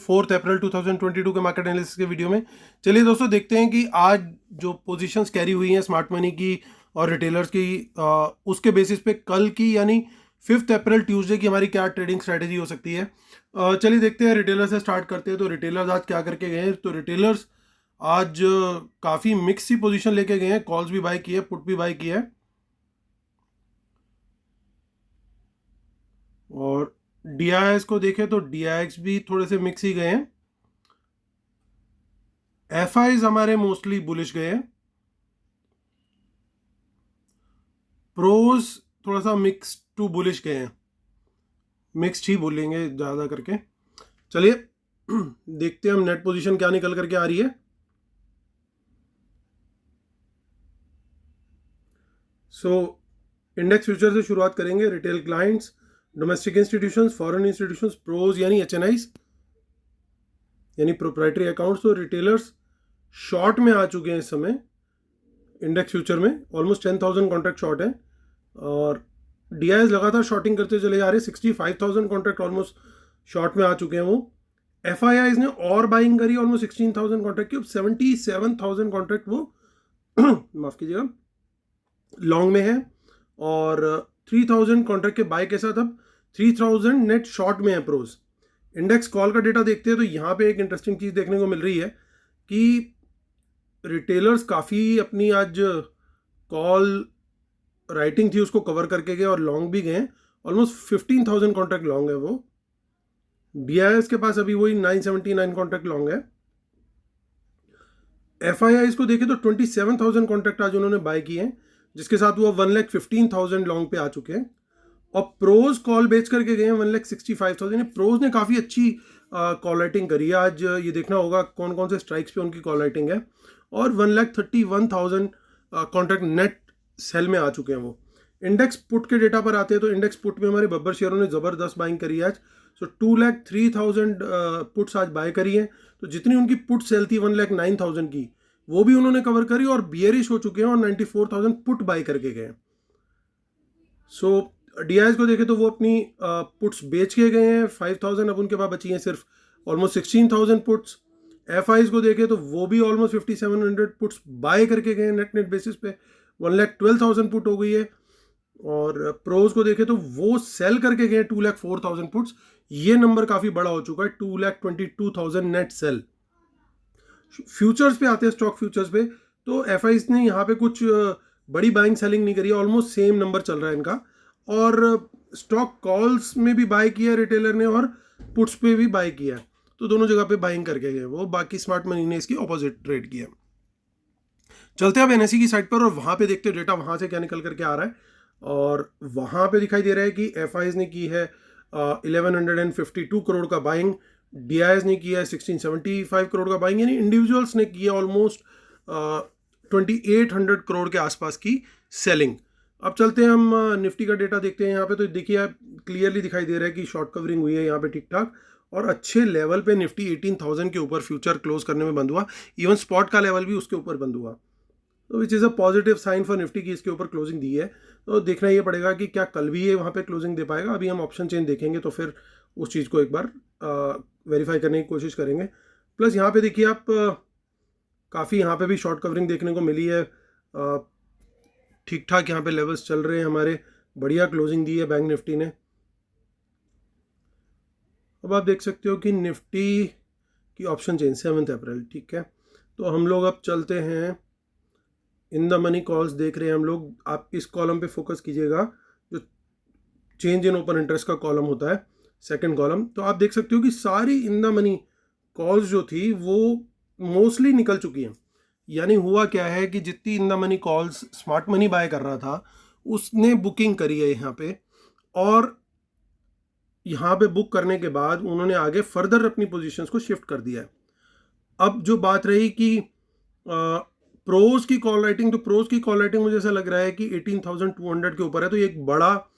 4 अप्रैल 2022 के market analysis के video में। चलिए दोस्तों देखते हैं कि आज जो पोजीशंस कैरी हुई हैं स्मार्ट मनी की और रिटेलर्स की, उसके बेसिस पे कल की यानी 5 अप्रैल ट्यूसडे की हमारी क्या ट्रेडिंग स्ट्रेटेजी हो सकती है। चलिए देखते हैं, रिटेलर से स्टार्ट करते हैं। तो रिटेलर्स आज क्या करके गए हैं? तो रिटेलर्स आज काफ़ी मिक्स सी पोजीशन लेके गए हैं। कॉल्स भी बाय की है, पुट भी बाय किया है, और डीआईएस को देखें तो डीआईएक्स भी थोड़े से मिक्स ही गए हैं। एफआईज हमारे मोस्टली बुलिश गए हैं। प्रोज थोड़ा सा मिक्स टू बुलिश गए हैं, मिक्स्ड ही बोलेंगे ज़्यादा करके। चलिए देखते हैं हम नेट पोजीशन क्या निकल करके आ रही है। इंडेक्स फ्यूचर से शुरुआत करेंगे। Retail clients, domestic institutions, foreign institutions, pros यानी एचएनआईज यानी प्रोप्राइटरी अकाउंट्स। तो रिटेलर्स शॉर्ट में आ चुके हैं इस समय इंडेक्स फ्यूचर में, ऑलमोस्ट 10,000 कॉन्ट्रैक्ट शॉर्ट है, और डीआईएस लगातार शॉर्टिंग करते चले जा रहे हैं। 65,000 कॉन्ट्रैक्ट ऑलमोस्ट शॉर्ट में आ चुके हैं वो। एफआईआईज ने और बाइंग करी, ऑलमोस्ट 16,000 कॉन्ट्रैक्ट की। अब 77,000 कॉन्ट्रैक्ट वो माफ कीजिएगा लॉन्ग में है, और 3,000 कॉन्ट्रैक्ट के बाय के साथ अब 3,000 नेट शॉर्ट में है प्रोज। इंडेक्स कॉल का डेटा देखते हैं तो यहाँ पे एक इंटरेस्टिंग चीज़ देखने को मिल रही है कि रिटेलर्स काफ़ी अपनी आज कॉल राइटिंग थी उसको कवर करके गए और लॉन्ग भी गए। ऑलमोस्ट 15,000 कॉन्ट्रैक्ट लॉन्ग है वो। डीआईएस के पास अभी वही 979 कॉन्ट्रैक्ट लॉन्ग है। एफआईआईज को देखें तो 27,000 कॉन्ट्रैक्ट आज उन्होंने बाय किए हैं, जिसके साथ वो 1,15,000 लॉन्ग पे आ चुके हैं। और प्रोज कॉल बेच करके गए हैं 1,65,000। प्रोज ने काफ़ी अच्छी कॉल राइटिंग करी है आज। ये देखना होगा कौन कौन से स्ट्राइक्स पे उनकी कॉल राइटिंग है, और 1,31,000 कॉन्ट्रैक्ट नेट सेल में आ चुके हैं वो। इंडेक्स पुट के डेटा पर आते हैं तो इंडेक्स पुट में हमारे बब्बर शेयरों ने ज़बरदस्त बाइंग करी है आज। 2,03,000 पुट्स आज बाय करी हैं। तो जितनी उनकी पुट सेल थी 1,09,000 की, वो भी उन्होंने कवर करी और बियरिश हो चुके हैं, और 94,000 पुट बाय करके गए। डीआईएस को देखें तो वो अपनी पुट्स बेच के गए हैं 5,000, अब उनके पास बची हैं सिर्फ ऑलमोस्ट 16,000 पुट्स। एफआईज को देखें तो वो भी ऑलमोस्ट 5,700 पुट्स बाय करके गए नेट बेसिस पे, 1,12,000 पुट हो गई है। और प्रोज को देखें तो वो सेल करके गए 2,04,000 पुट्स। ये नंबर काफ़ी बड़ा हो चुका है, 2,22,000 नेट सेल। फ्यूचर्स पे आते हैं, स्टॉक फ्यूचर्स पे, तो एफआईज ने यहाँ पे कुछ बड़ी बाइंग सेलिंग नहीं करी, ऑलमोस्ट सेम नंबर चल रहा है इनका। और स्टॉक कॉल्स में भी बाय किया रिटेलर ने, और पुट्स पे भी बाय किया, तो दोनों जगह पे बाइंग करके गए वो। बाकी स्मार्ट मनी ने इसकी ऑपोजिट ट्रेड किया। चलते हैं अब एनएसई की साइड पर, और वहाँ पे देखते हैं डेटा वहाँ से क्या निकल करके आ रहा है। और वहाँ पे दिखाई दे रहा है कि एफआईज ने की है 1,152 करोड़ का बाइंग, डीआईएस ने किया है 1,675 करोड़ का बाइंग, यानी इंडिविजुअल्स ने किया ऑलमोस्ट 2,800 करोड़ के आसपास की सेलिंग। अब चलते हैं हम निफ्टी का डेटा देखते हैं। यहाँ पे तो देखिए आप क्लियरली दिखाई दे रहा है कि शॉर्ट कवरिंग हुई है यहाँ पे ठीक ठाक, और अच्छे लेवल पे निफ्टी 18,000 के ऊपर फ्यूचर क्लोज करने में बंद हुआ। इवन स्पॉट का लेवल भी उसके ऊपर बंद हुआ, तो which is a positive sign for Nifty की इसके ऊपर क्लोजिंग दी है। तो देखना ये पड़ेगा कि क्या कल भी ये वहाँ पे क्लोजिंग दे पाएगा। अभी हम ऑप्शन चेन देखेंगे तो फिर उस चीज़ को एक बार वेरीफाई करने की कोशिश करेंगे। प्लस यहाँ पे देखिए आप काफ़ी यहाँ पे भी शॉर्ट कवरिंग देखने को मिली है, ठीक ठाक यहाँ पे लेवल्स चल रहे हैं हमारे, बढ़िया क्लोजिंग दी है बैंक निफ्टी ने। अब आप देख सकते हो कि निफ्टी की ऑप्शन चेन 7 अप्रैल, ठीक है। तो हम लोग अब चलते हैं इन द मनी कॉल्स देख रहे हैं हम लोग। आप इस कॉलम पे फोकस कीजिएगा, जो चेंज इन ओपन इंटरेस्ट का कॉलम होता है, सेकंड कॉलम। तो आप देख सकते हो कि सारी इन द मनी कॉल्स जो थी वो मोस्टली निकल चुकी हैं। यानी हुआ क्या है कि जितनी in the money calls smart money by कर रहा था उसने बुकिंग करी है यहाँ पे, और यहाँ पे बुक करने के बाद उन्होंने आगे फर्दर अपनी पोजीशंस को शिफ्ट कर दिया है। अब जो बात रही कि प्रोज की कॉल राइटिंग, तो प्रोज की कॉल राइटिंग मुझे ऐसा लग रहा है कि 18,200 के ऊपर है, तो ये एक बड़ा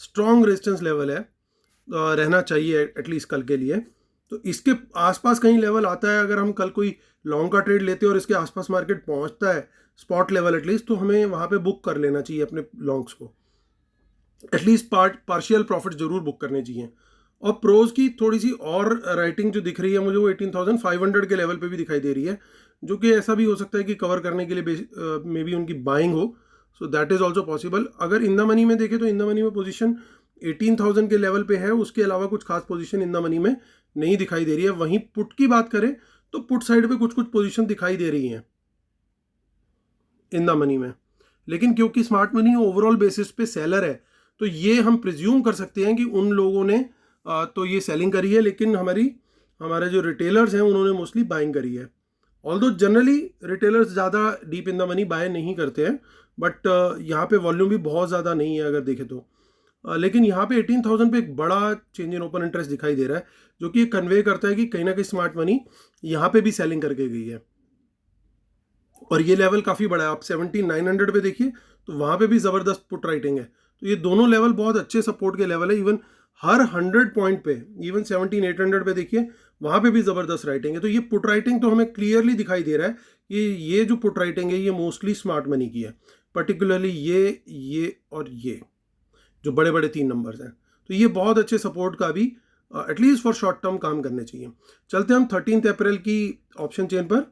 स्ट्रॉन्ग रेजिस्टेंस लेवल है, रहना चाहिए एटलीस्ट कल के लिए। तो इसके आसपास कहीं लेवल आता है, अगर हम कल कोई लॉन्ग का ट्रेड लेते हैं और इसके आसपास मार्केट पहुंचता है स्पॉट लेवल एटलीस्ट, तो हमें वहाँ पे बुक कर लेना चाहिए अपने लॉन्ग्स को, एटलीस्ट पार्शियल प्रॉफिट जरूर बुक करने चाहिए। और प्रोज की थोड़ी सी और राइटिंग जो दिख रही है मुझे वो 18,500 के लेवल पे भी दिखाई दे रही है, जो कि ऐसा भी हो सकता है कि कवर करने के लिए मे बी उनकी बाइंग हो, so that is also possible. अगर इन द मनी में देखें तो इन द मनी में पोजीशन 18,000 के लेवल पे है, उसके अलावा कुछ खास पोजीशन इन द मनी में नहीं दिखाई दे रही है। वहीं पुट की बात करें तो पुट साइड पे कुछ कुछ पोजीशन दिखाई दे रही हैं इन द मनी में, लेकिन क्योंकि स्मार्ट मनी ओवरऑल बेसिस पे सेलर है तो ये हम प्रिज्यूम कर सकते हैं कि उन लोगों ने तो ये सेलिंग करी है, लेकिन हमारे जो रिटेलर्स हैं उन्होंने मोस्टली बाइंग करी है। ऑल्दो जनरली रिटेलर्स ज़्यादा deep in the money by नहीं करते हैं, बट यहाँ पे वॉल्यूम भी बहुत ज़्यादा नहीं है अगर देखें तो। लेकिन यहाँ पे 18,000 पे एक बड़ा चेंज इन ओपन इंटरेस्ट दिखाई दे रहा है, जो कि कन्वे करता है कि कहीं ना कहीं स्मार्ट मनी यहाँ पे भी सेलिंग करके गई है। और ये लेवल काफ़ी बड़ा है, आप 17,900 पे देखिए तो वहाँ पे भी ज़बरदस्त पुट राइटिंग है। तो ये दोनों लेवल बहुत अच्छे सपोर्ट के लेवल है। इवन हर 100 पॉइंट पे, इवन 17,800 पे देखिए वहाँ पे भी ज़बरदस्त राइटिंग है। तो ये पुट राइटिंग तो हमें क्लियरली दिखाई दे रहा है कि ये जो पुट राइटिंग है ये मोस्टली स्मार्ट मनी की है, पर्टिकुलरली ये और ये जो बड़े बड़े 3 नंबर्स हैं। तो ये बहुत अच्छे सपोर्ट का भी एटलीस्ट फॉर शॉर्ट टर्म काम करने चाहिए। चलते हम 13 अप्रैल की ऑप्शन चेन पर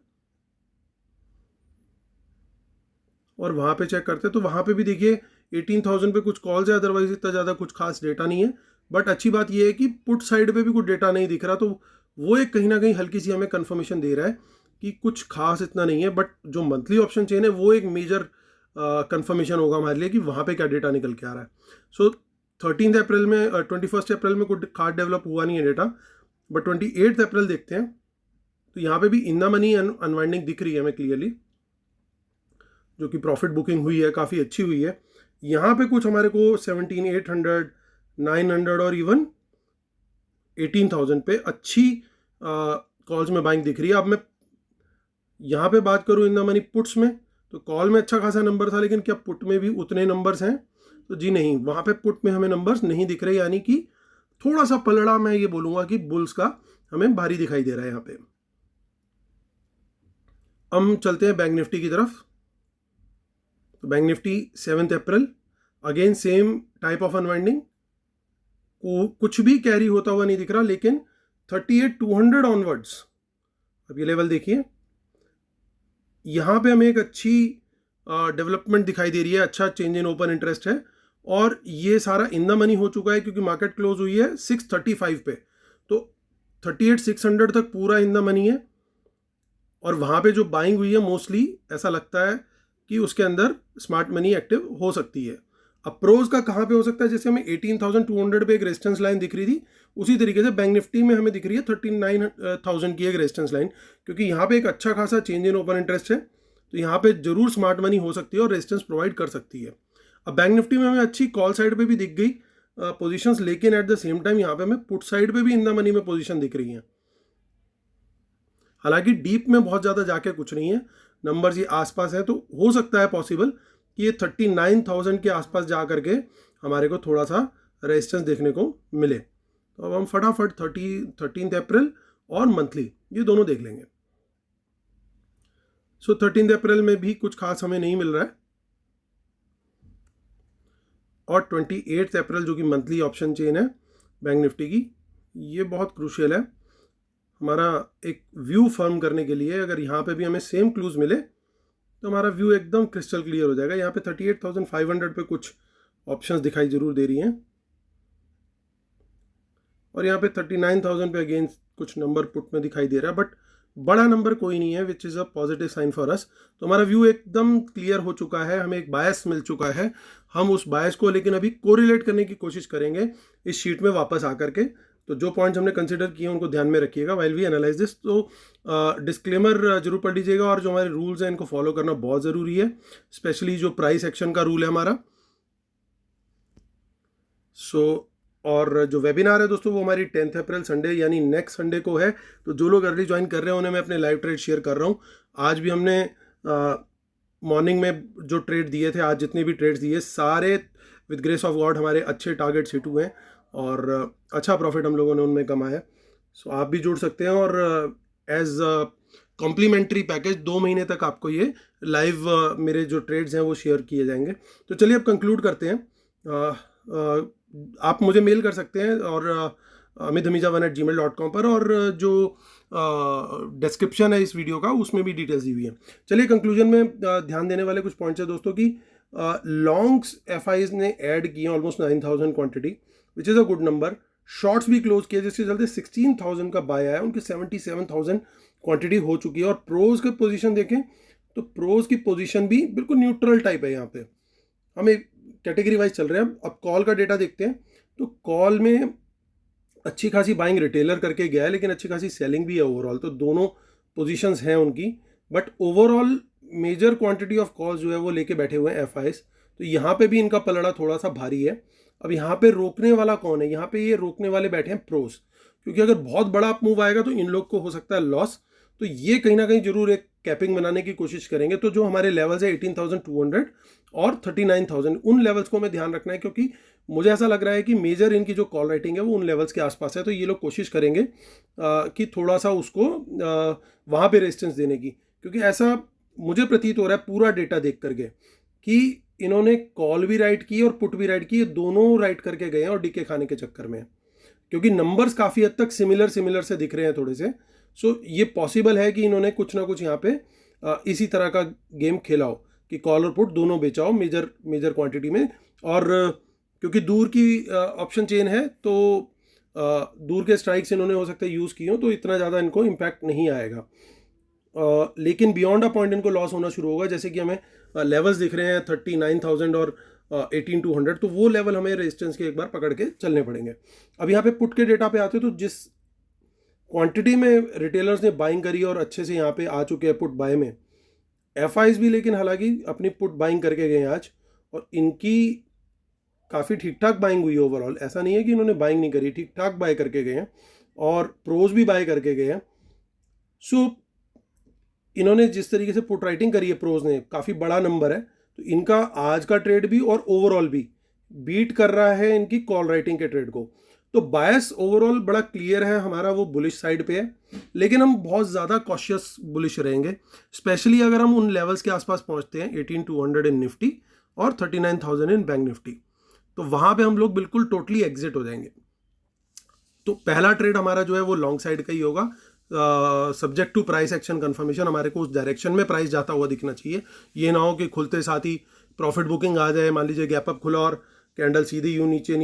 और वहाँ पे चेक करते हैं। तो वहाँ पे भी देखिए 18,000 पे कुछ कॉल्स है, अदरवाइज इतना ज़्यादा कुछ खास डेटा नहीं है। बट अच्छी बात ये है कि पुट साइड पे भी कुछ डेटा नहीं दिख रहा, तो वो एक कहीं ना कहीं हल्की सी हमें कंफर्मेशन दे रहा है कि कुछ खास इतना नहीं है। बट जो मंथली ऑप्शन चेन है वो एक मेजर कंफर्मेशन होगा हमारे लिए कि वहाँ पे क्या डेटा निकल के आ रहा है। सो 13 अप्रैल में 21 अप्रैल में कुछ खास डेवलप हुआ नहीं है डेटा, बट 28 अप्रैल देखते हैं। तो यहाँ पे भी इन द मनी अनवाइंडिंग दिख रही है हमें क्लियरली, जो कि प्रॉफिट बुकिंग हुई है, काफ़ी अच्छी हुई है। यहाँ पे कुछ हमारे को 17,800, 900 और इवन 18,000 पे अच्छी कॉल्स में बाइंग दिख रही है। अब मैं यहाँ पे बात करूँ इन द मनी पुट्स में, तो कॉल में अच्छा खासा नंबर था, लेकिन क्या पुट में भी उतने नंबर्स हैं? तो जी नहीं, वहाँ पे पुट में हमें नंबर्स नहीं दिख रहे, यानी कि थोड़ा सा पलड़ा मैं ये बोलूँगा कि बुल्स का हमें भारी दिखाई दे रहा है यहाँ पे। हम चलते हैं बैंक निफ्टी की तरफ। तो bank Nifty 7 April again same type of unwinding, कुछ भी कैरी होता हुआ नहीं दिख रहा, लेकिन 38,200 ऑनवर्ड्स, अब ये लेवल देखिए, यहाँ पे हमें एक अच्छी डेवलपमेंट दिखाई दे रही है, अच्छा चेंज इन ओपन इंटरेस्ट है। और ये सारा इन द मनी हो चुका है क्योंकि मार्केट क्लोज हुई है 635 पे, तो 38,600 तक पूरा इन द मनी है। और वहाँ पे जो बाइंग हुई है मोस्टली ऐसा लगता है कि उसके अंदर स्मार्ट मनी एक्टिव हो सकती है। अब प्रोज का कहाँ पे हो सकता है? जैसे हमें 18,200 पे एक रेजिस्टेंस लाइन दिख रही थी, उसी तरीके से बैंक निफ्टी में हमें दिख रही है 39,000 की एक रेजिस्टेंस लाइन, क्योंकि यहाँ पे एक अच्छा खासा चेंज इन ओपन इंटरेस्ट है, तो यहाँ पे जरूर स्मार्ट मनी हो सकती है और रेजिस्टेंस प्रोवाइड कर सकती है। अब बैंक निफ्टी में हमें अच्छी कॉल साइड पे भी दिख गई पोजीशंस, लेकिन एट द सेम टाइम यहाँ पे हमें पुट साइड पे भी इन द मनी में पोजीशन दिख रही है। हालांकि डीप में बहुत ज़्यादा जाके कुछ नहीं है, नंबर्स ये आसपास है, तो हो सकता है पॉसिबल कि ये 39,000 के आसपास जा करके हमारे को थोड़ा सा रेजिस्टेंस देखने को मिले। तो अब हम फटाफट 13 अप्रैल और मंथली ये दोनों देख लेंगे। सो 13 अप्रैल में भी कुछ खास हमें नहीं मिल रहा है, और 28 अप्रैल जो कि मंथली ऑप्शन चेन है बैंक निफ्टी की, ये बहुत क्रूशियल है हमारा एक व्यू फर्म करने के लिए। अगर यहाँ पे भी हमें सेम क्लूज मिले तो हमारा व्यू एकदम क्रिस्टल क्लियर हो जाएगा। यहाँ पे 38,500 पे कुछ ऑप्शंस दिखाई जरूर दे रही हैं, और यहाँ पे 39,000 पे अगेन कुछ नंबर पुट में दिखाई दे रहा है, बट बड़ा नंबर कोई नहीं है, which is a positive sign for us. तो हमारा व्यू एकदम क्लियर हो चुका है, हमें एक बायस मिल चुका है। हम उस बायस को लेकिन अभी कोरिलेट करने की कोशिश करेंगे इस शीट में वापस आकर के। तो जो पॉइंट्स हमने कंसिडर किए उनको ध्यान में रखिएगा वाइल वी एनालाइज दिस। तो डिस्क्लेमर जरूर पढ़ लीजिएगा, और जो हमारे रूल्स हैं इनको फॉलो करना बहुत ज़रूरी है, स्पेशली जो प्राइस एक्शन का रूल है हमारा। और जो वेबिनार है दोस्तों वो हमारी 10 अप्रैल संडे यानी नेक्स्ट संडे को है। तो जो लोग अर्ली ज्वाइन कर रहे हैं उन्हें मैं अपने लाइव ट्रेड शेयर कर रहा हूँ। आज भी हमने मॉर्निंग में जो ट्रेड दिए थे, आज जितने भी ट्रेड्स दिए सारे विद ग्रेस ऑफ गॉड हमारे अच्छे टारगेट्स हिट हुए हैं, और अच्छा प्रॉफिट हम लोगों ने उनमें कमाया है। सो आप भी जुड़ सकते हैं, और एज कॉम्प्लीमेंट्री पैकेज 2 महीने तक आपको ये लाइव मेरे जो ट्रेड्स हैं वो शेयर किए जाएंगे। तो चलिए अब कंक्लूड करते हैं। आप मुझे मेल कर सकते हैं, और amithamija1@gmail.com पर, और जो डिस्क्रिप्शन है इस वीडियो का उसमें भी डिटेल्स दी हुई है। चलिए कंक्लूजन में ध्यान देने वाले कुछ पॉइंट्स है दोस्तों की लॉन्ग्स एफआईज ने ऐड किए almost 9000 quantity which is a good number. Shorts भी क्लोज किए जिसके चलते 16,000 का बाय आया, उनकी 77,000 क्वांटिटी हो चुकी है। और प्रोज की पोजीशन देखें तो प्रोज की पोजीशन भी बिल्कुल न्यूट्रल टाइप है, यहाँ पे हमें कैटेगरी वाइज चल रहे हैं। अब कॉल का डेटा देखते हैं तो कॉल में अच्छी खासी बाइंग रिटेलर करके गया है, लेकिन अच्छी खासी सेलिंग भी है ओवरऑल, तो दोनों पोजीशंस हैं उनकी। But overall major quantity of calls जो है वो लेके बैठे हुए हैं एफआईज, तो यहाँ पे भी इनका पलड़ा थोड़ा सा भारी है। अब यहाँ पे रोकने वाला कौन है? यहाँ पे ये रोकने वाले बैठे हैं प्रोस, क्योंकि अगर बहुत बड़ा अप मूव आएगा तो इन लोग को हो सकता है लॉस, तो ये कहीं ना कहीं जरूर एक कैपिंग बनाने की कोशिश करेंगे। तो जो हमारे लेवल्स है 18,200 और 39,000, उन लेवल्स को हमें ध्यान रखना है, क्योंकि मुझे ऐसा लग रहा है कि मेजर इनकी जो कॉल राइटिंग है वो उन लेवल्स के आसपास है। तो ये लोग कोशिश करेंगे कि थोड़ा सा उसको वहाँ पे रेजिस्टेंस देने की, क्योंकि ऐसा मुझे प्रतीत हो रहा है पूरा डेटा देख करके कि इन्होंने कॉल भी राइट की और पुट भी राइट की, दोनों राइट करके गए हैं और डीके खाने के चक्कर में, क्योंकि नंबर्स काफ़ी हद तक सिमिलर से दिख रहे हैं थोड़े से। सो ये पॉसिबल है कि इन्होंने कुछ ना कुछ यहाँ पे इसी तरह का गेम खेला हो कि कॉल और पुट दोनों बेचा हो मेजर क्वांटिटी में। और क्योंकि दूर की ऑप्शन चेन है तो दूर के स्ट्राइक्स इन्होंने हो सकता है यूज़ किए हो, तो इतना ज़्यादा इनको इम्पैक्ट नहीं आएगा। लेकिन बियॉन्ड अ पॉइंट इनको लॉस होना शुरू होगा, जैसे कि हमें लेवल्स दिख रहे हैं 39,000 और 18,200, तो वो लेवल हमें रेजिस्टेंस के एक बार पकड़ के चलने पड़ेंगे। अब यहाँ पे पुट के डेटा पे आते हैं, तो जिस क्वांटिटी में रिटेलर्स ने बाइंग करी और अच्छे से यहाँ पे आ चुके हैं पुट बाय में, एफआईज भी लेकिन हालांकि अपनी पुट बाइंग करके गए आज, और इनकी काफ़ी ठीक ठाक बाइंग हुई ओवरऑल। ऐसा नहीं है कि इन्होंने बाइंग नहीं करी, ठीक ठाक बाय करके गए हैं, और प्रोज भी बाय करके गए हैं। सो इन्होंने जिस तरीके से पुट राइटिंग करी है प्रोज ने, काफ़ी बड़ा नंबर है, तो इनका आज का ट्रेड भी और ओवरऑल भी बीट कर रहा है इनकी कॉल राइटिंग के ट्रेड को। तो बायस ओवरऑल बड़ा क्लियर है हमारा, वो बुलिश साइड पे है, लेकिन हम बहुत ज़्यादा कॉशियस बुलिश रहेंगे, स्पेशली अगर हम उन लेवल्स के आसपास पहुंचते हैं 18,200 इन निफ्टी और 39,000 इन बैंक निफ्टी, तो वहाँ पे हम लोग बिल्कुल टोटली एग्जिट हो जाएंगे। तो पहला ट्रेड हमारा जो है वो लॉन्ग साइड का ही होगा, subject to price action confirmation. हमारे को उस डायरेक्शन में प्राइस जाता हुआ दिखना चाहिए, ये ना हो कि खुलते साथ ही प्रॉफिट बुकिंग आ जाए। मान लीजिए गैप अप खुला और कैंडल सीधी यूँ नीचे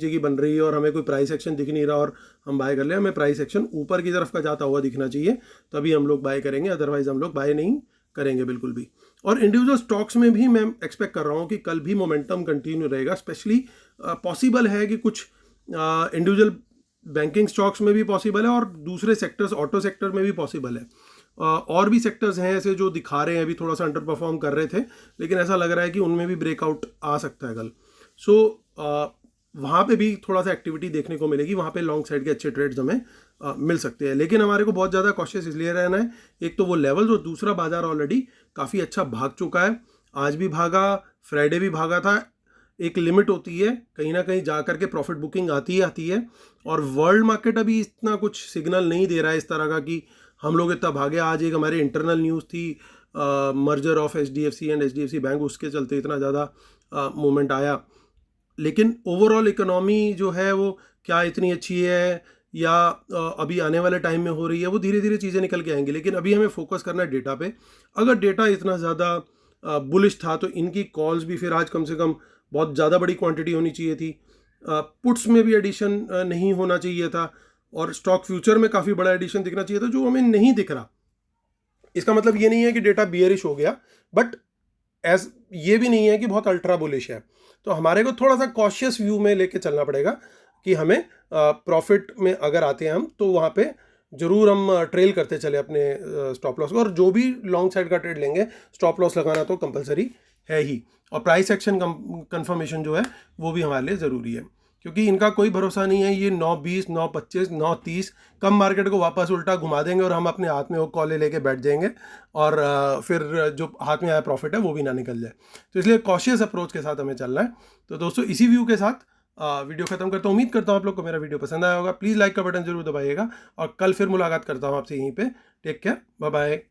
की बन रही है और हमें कोई प्राइस एक्शन दिख नहीं रहा और हम बाय कर ले, हमें प्राइस एक्शन ऊपर की तरफ का जाता हुआ दिखना चाहिए, तभी हम लोग बाय करेंगे, अदरवाइज हम लोग बाय नहीं करेंगे बिल्कुल भी। और इंडिविजुअल स्टॉक्स में भी मैं एक्सपेक्ट कर रहा हूँ कि कल भी मोमेंटम कंटिन्यू रहेगा, स्पेशली पॉसिबल है कि कुछ इंडिविजुअल बैंकिंग स्टॉक्स में भी पॉसिबल है और दूसरे सेक्टर्स ऑटो सेक्टर में भी पॉसिबल है। और भी सेक्टर्स हैं ऐसे जो दिखा रहे हैं, अभी थोड़ा सा अंडर परफॉर्म कर रहे थे, लेकिन ऐसा लग रहा है कि उनमें भी ब्रेकआउट आ सकता है कल। सो वहाँ पे भी थोड़ा सा एक्टिविटी देखने को मिलेगी, वहाँ पे लॉन्ग साइड के अच्छे ट्रेड्स हमें मिल सकते हैं। लेकिन हमारे को बहुत ज़्यादा कॉशियस इसलिए रहना है, एक तो वो लेवल्स, और दूसरा बाजार ऑलरेडी काफ़ी अच्छा भाग चुका है, आज भी भागा, फ्राइडे भी भागा था। एक लिमिट होती है, कहीं ना कहीं जा करके प्रॉफिट बुकिंग आती है, और वर्ल्ड मार्केट अभी इतना कुछ सिग्नल नहीं दे रहा है इस तरह का कि हम लोग इतना भागे। आज एक हमारे इंटरनल न्यूज़ थी merger of HDFC and HDFC bank, उसके चलते इतना ज़्यादा मूवमेंट आया। लेकिन ओवरऑल इकोनॉमी जो है वो क्या इतनी अच्छी है या अभी आने वाले टाइम में हो रही है, वो धीरे धीरे चीज़ें निकल के आएंगी। लेकिन अभी हमें फोकस करना है डेटा पे। अगर डेटा इतना ज़्यादा बुलिश था तो इनकी कॉल्स भी फिर आज कम से कम बहुत ज़्यादा बड़ी क्वांटिटी होनी चाहिए थी, पुट्स में भी एडिशन नहीं होना चाहिए था, और स्टॉक फ्यूचर में काफ़ी बड़ा एडिशन दिखना चाहिए था, जो हमें नहीं दिख रहा। इसका मतलब ये नहीं है कि डेटा बियरिश हो गया, बट एज ये भी नहीं है कि बहुत अल्ट्रा बुलिश है। तो हमारे को थोड़ा सा कॉशियस व्यू में लेके चलना पड़ेगा कि हमें प्रॉफिट में अगर आते हैं हम, तो वहाँ पे जरूर हम ट्रेल करते चले अपने स्टॉप लॉस को, और जो भी लॉन्ग साइड का ट्रेड लेंगे स्टॉप लॉस लगाना तो कंपलसरी है ही। और प्राइस एक्शन कंफर्मेशन जो है वो भी हमारे लिए ज़रूरी है, क्योंकि इनका कोई भरोसा नहीं है। ये 9.20, 9.25, 9.30 कम मार्केट को वापस उल्टा घुमा देंगे और हम अपने हाथ में वो कॉले लेके बैठ जाएंगे, और फिर जो हाथ में आया प्रॉफिट है वो भी ना निकल जाए। तो इसलिए कॉशियस अप्रोच के साथ हमें चलना है। तो दोस्तों इसी व्यू के साथ वीडियो खत्म करता हूँ। उम्मीद करता हूँ आप लोग को मेरा वीडियो पसंद आया होगा। प्लीज़ लाइक का बटन जरूर दबाइएगा, और कल फिर मुलाकात करता हूँ आपसे यहीं पे। Take care, bye bye.